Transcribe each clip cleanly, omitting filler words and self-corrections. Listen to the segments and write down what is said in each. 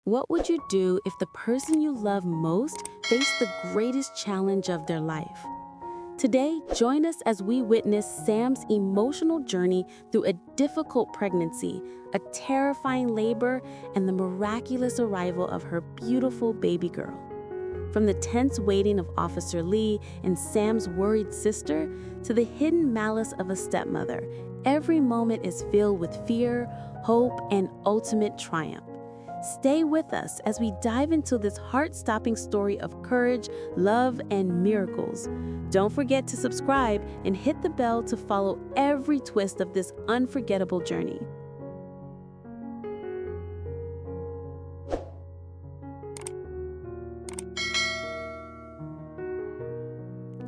What would you do if the person you love most faced the greatest challenge of their life? Today, join us as we witness Sam's emotional journey through a difficult pregnancy, a terrifying labor, and the miraculous arrival of her beautiful baby girl. From the tense waiting of Officer Lee and Sam's worried sister to the hidden malice of a stepmother, every moment is filled with fear, hope, and ultimate triumph. Stay with us as we dive into this heart-stopping story of courage, love, and miracles. Don't forget to subscribe and hit the bell to follow every twist of this unforgettable journey.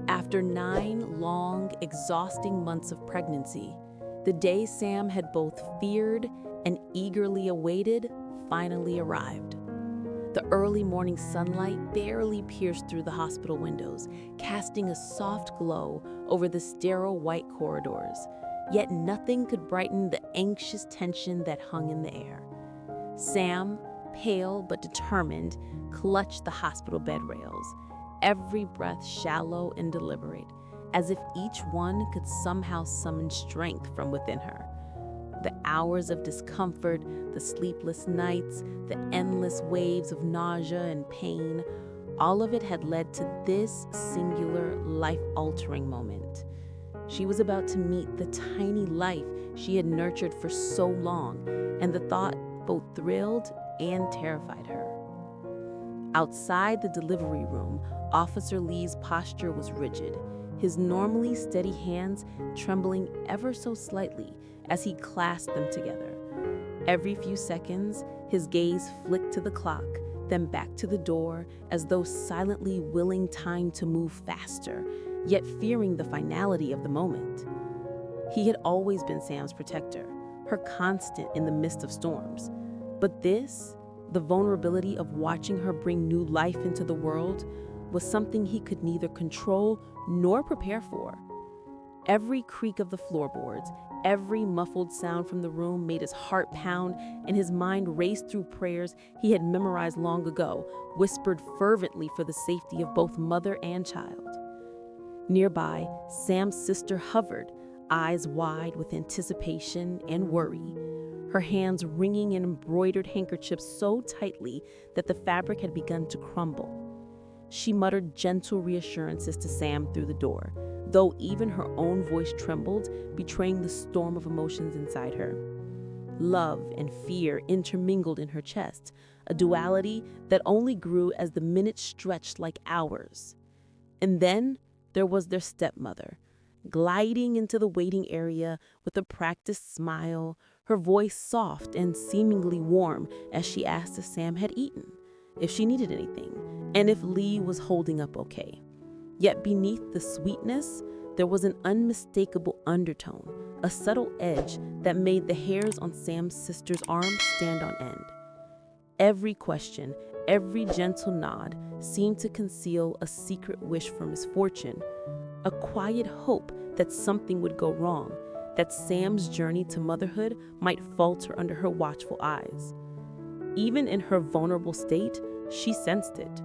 After 9 long, exhausting months of pregnancy, the day Sam had both feared and eagerly awaited finally arrived. The early morning sunlight barely pierced through the hospital windows, casting a soft glow over the sterile white corridors. Yet nothing could brighten the anxious tension that hung in the air. Sam, pale but determined, clutched the hospital bed rails, every breath shallow and deliberate, as if each one could somehow summon strength from within her. The hours of discomfort, the sleepless nights, the endless waves of nausea and pain, all of it had led to this singular, life-altering moment. She was about to meet the tiny life she had nurtured for so long, and the thought both thrilled and terrified her. Outside the delivery room, Officer Lee's posture was rigid, his normally steady hands trembling ever so slightly as he clasped them together. Every few seconds, his gaze flicked to the clock, then back to the door, as though silently willing time to move faster, yet fearing the finality of the moment. He had always been Sam's protector, her constant in the midst of storms. But this, the vulnerability of watching her bring new life into the world, was something he could neither control nor prepare for. Every creak of the floorboards, every muffled sound from the room made his heart pound and his mind race through prayers he had memorized long ago, whispered fervently for the safety of both mother and child. Nearby, Sam's sister hovered, eyes wide with anticipation and worry, her hands wringing an embroidered handkerchief so tightly that the fabric had begun to crumble. She muttered gentle reassurances to Sam through the door, though even her own voice trembled, betraying the storm of emotions inside her. Love and fear intermingled in her chest, a duality that only grew as the minutes stretched like hours. And then there was their stepmother, gliding into the waiting area with a practiced smile, her voice soft and seemingly warm as she asked if Sam had eaten, if she needed anything, and if Lee was holding up okay. Yet beneath the sweetness, there was an unmistakable undertone, a subtle edge that made the hairs on Sam's sister's arms stand on end. Every question, every gentle nod seemed to conceal a secret wish for misfortune, a quiet hope that something would go wrong, that Sam's journey to motherhood might falter under her watchful eyes. Even in her vulnerable state, she sensed it,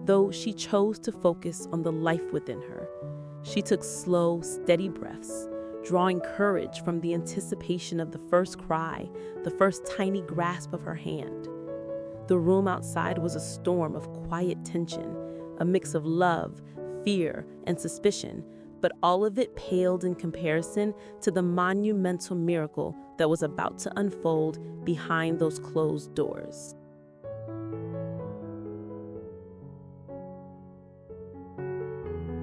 though she chose to focus on the life within her. She took slow, steady breaths, drawing courage from the anticipation of the first cry, the first tiny grasp of her hand. The room outside was a storm of quiet tension, a mix of love, fear, and suspicion, but all of it paled in comparison to the monumental miracle that was about to unfold behind those closed doors.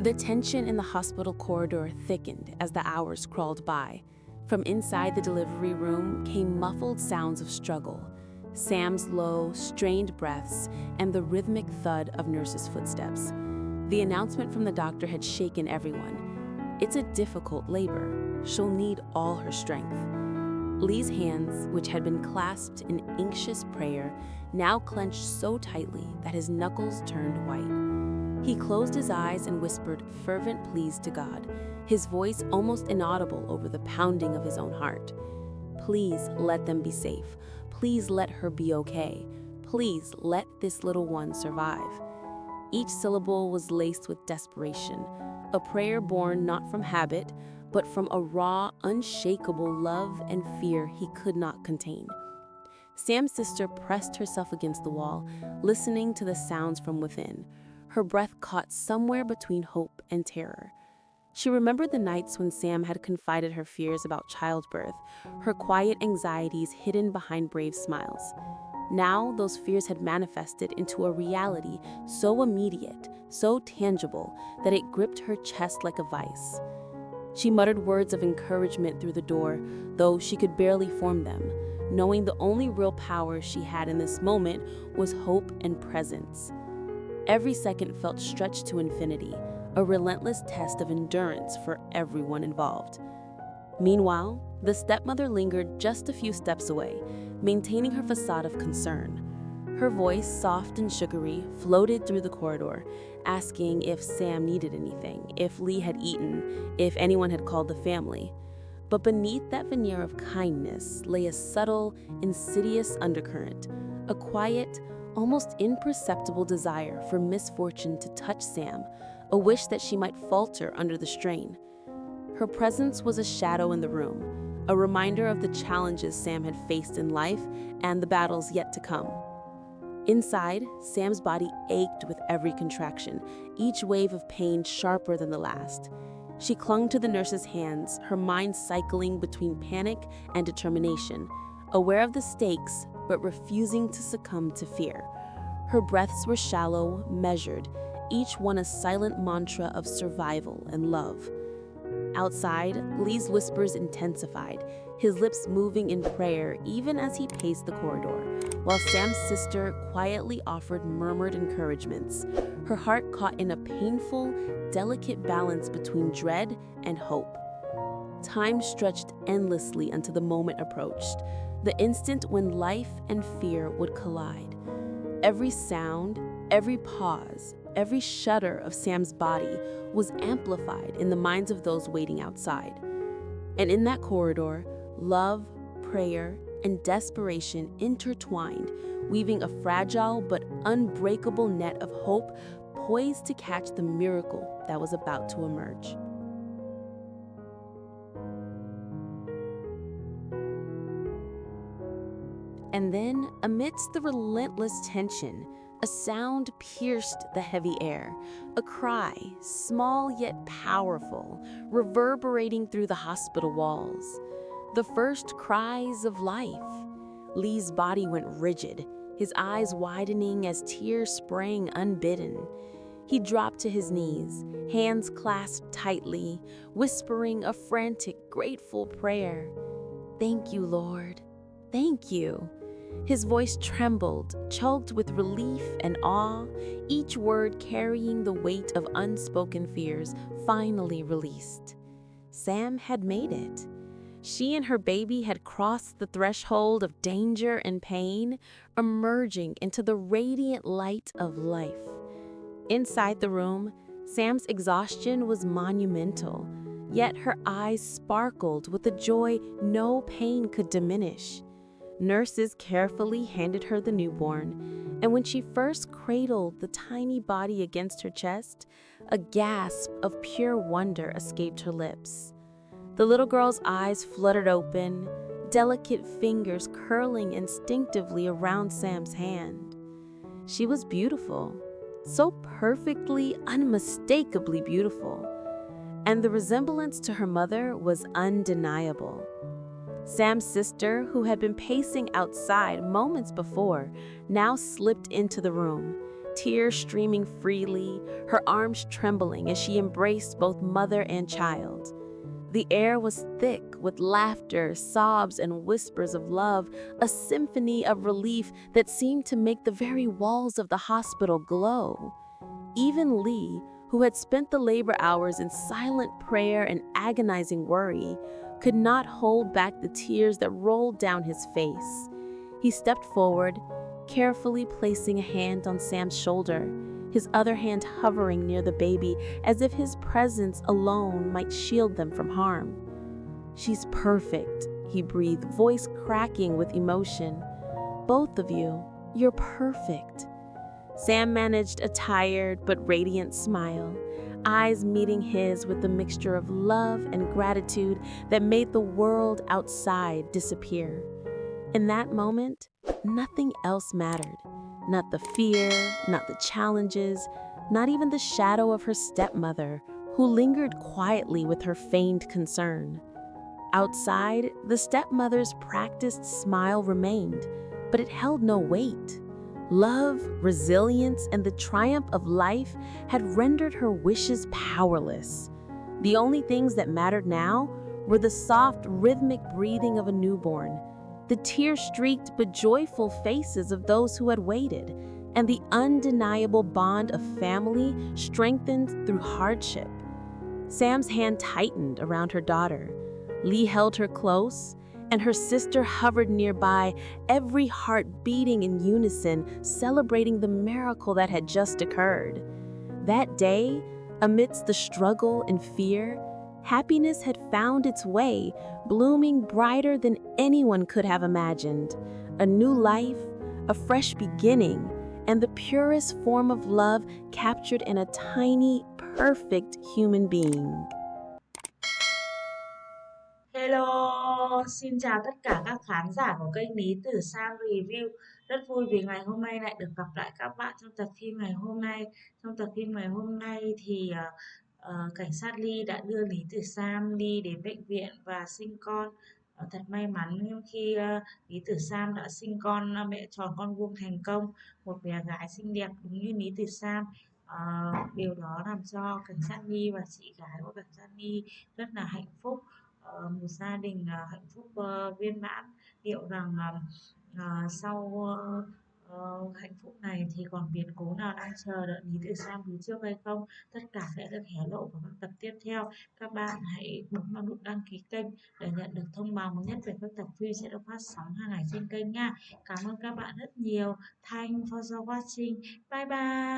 The tension in the hospital corridor thickened as the hours crawled by. From inside the delivery room came muffled sounds of struggle, Sam's low, strained breaths, and the rhythmic thud of nurses' footsteps. The announcement from the doctor had shaken everyone. It's a difficult labor. She'll need all her strength. Lee's hands, which had been clasped in anxious prayer, now clenched so tightly that his knuckles turned white. He closed his eyes and whispered fervent pleas to God, his voice almost inaudible over the pounding of his own heart. Please let them be safe. Please let her be okay. Please let this little one survive." Each syllable was laced with desperation, a prayer born not from habit, but from a raw, unshakable love and fear he could not contain. Sam's sister pressed herself against the wall, listening to the sounds from within, her breath caught somewhere between hope and terror. She remembered the nights when Sam had confided her fears about childbirth, her quiet anxieties hidden behind brave smiles. Now, those fears had manifested into a reality so immediate, so tangible, that it gripped her chest like a vice. She muttered words of encouragement through the door, though she could barely form them, knowing the only real power she had in this moment was hope and presence. Every second felt stretched to infinity, a relentless test of endurance for everyone involved. Meanwhile, the stepmother lingered just a few steps away, maintaining her facade of concern. Her voice, soft and sugary, floated through the corridor, asking if Sam needed anything, if Lee had eaten, if anyone had called the family. But beneath that veneer of kindness lay a subtle, insidious undercurrent, a quiet, almost imperceptible desire for misfortune to touch Sam, a wish that she might falter under the strain. Her presence was a shadow in the room, a reminder of the challenges Sam had faced in life and the battles yet to come. Inside, Sam's body ached with every contraction, each wave of pain sharper than the last. She clung to the nurse's hands, her mind cycling between panic and determination, aware of the stakes but refusing to succumb to fear. Her breaths were shallow, measured, each one a silent mantra of survival and love. Outside, Lee's whispers intensified, his lips moving in prayer even as he paced the corridor, while Sam's sister quietly offered murmured encouragements, her heart caught in a painful, delicate balance between dread and hope. Time stretched endlessly until the moment approached, the instant when life and fear would collide. Every sound, every pause, every shudder of Sam's body was amplified in the minds of those waiting outside. And in that corridor, love, prayer, and desperation intertwined, weaving a fragile but unbreakable net of hope poised to catch the miracle that was about to emerge. And then, amidst the relentless tension, a sound pierced the heavy air, a cry, small yet powerful, reverberating through the hospital walls. The first cries of life. Lee's body went rigid, his eyes widening as tears sprang unbidden. He dropped to his knees, hands clasped tightly, whispering a frantic, grateful prayer. "Thank you, Lord. Thank you." His voice trembled, choked with relief and awe, each word carrying the weight of unspoken fears finally released. Sam had made it. She and her baby had crossed the threshold of danger and pain, emerging into the radiant light of life. Inside the room, Sam's exhaustion was monumental, yet her eyes sparkled with a joy no pain could diminish. Nurses carefully handed her the newborn, and when she first cradled the tiny body against her chest, a gasp of pure wonder escaped her lips. The little girl's eyes fluttered open, delicate fingers curling instinctively around Sam's hand. She was beautiful, so perfectly, unmistakably beautiful, and the resemblance to her mother was undeniable. Sam's sister, who had been pacing outside moments before, now slipped into the room, tears streaming freely, her arms trembling as she embraced both mother and child. The air was thick with laughter, sobs, and whispers of love, a symphony of relief that seemed to make the very walls of the hospital glow. Even Lee, who had spent the labor hours in silent prayer and agonizing worry, could not hold back the tears that rolled down his face. He stepped forward, carefully placing a hand on Sam's shoulder, his other hand hovering near the baby as if his presence alone might shield them from harm. "She's perfect," he breathed, voice cracking with emotion. "Both of you, You're perfect." Sam managed a tired but radiant smile, eyes meeting his with a mixture of love and gratitude that made the world outside disappear. In that moment, nothing else mattered. Not the fear, not the challenges, not even the shadow of her stepmother, who lingered quietly with her feigned concern. Outside, the stepmother's practiced smile remained, but it held no weight. Love, resilience, and the triumph of life had rendered her wishes powerless. The only things that mattered now were the soft, rhythmic breathing of a newborn, the tear-streaked but joyful faces of those who had waited, and the undeniable bond of family strengthened through hardship. Sam's hand tightened around her daughter. Lee held her close, and her sister hovered nearby, every heart beating in unison, celebrating the miracle that had just occurred. That day, amidst the struggle and fear, happiness had found its way, blooming brighter than anyone could have imagined. A new life, a fresh beginning, and the purest form of love captured in a tiny, perfect human being. Hello, xin chào tất cả các khán giả của kênh Lý Tử Sam Review. Rất vui vì ngày hôm nay lại được gặp lại các bạn trong tập phim ngày hôm nay. Trong tập phim ngày hôm nay thì cảnh sát Ly đã đưa Lý Tử Sam đi đến bệnh viện và sinh con. Thật may mắn khi Lý Tử Sam đã sinh con mẹ tròn con vuông thành công, một bé gái xinh đẹp đúng như Lý Tử Sam. Điều đó làm cho cảnh sát Ly và chị gái của cảnh sát Ly rất là hạnh phúc. Một gia đình hạnh phúc viên mãn. Liệu rằng sau hạnh phúc này thì còn biến cố nào đang chờ đợi Lý Tử Sam phía trước hay không? Tất cả sẽ được hé lộ vào các tập tiếp theo. Các bạn hãy bấm vào nút đăng ký kênh để nhận được thông báo mới nhất về các tập phim sẽ được phát sóng hàng ngày trên kênh nha. Cảm ơn các bạn rất nhiều. Thanks for watching. Bye bye.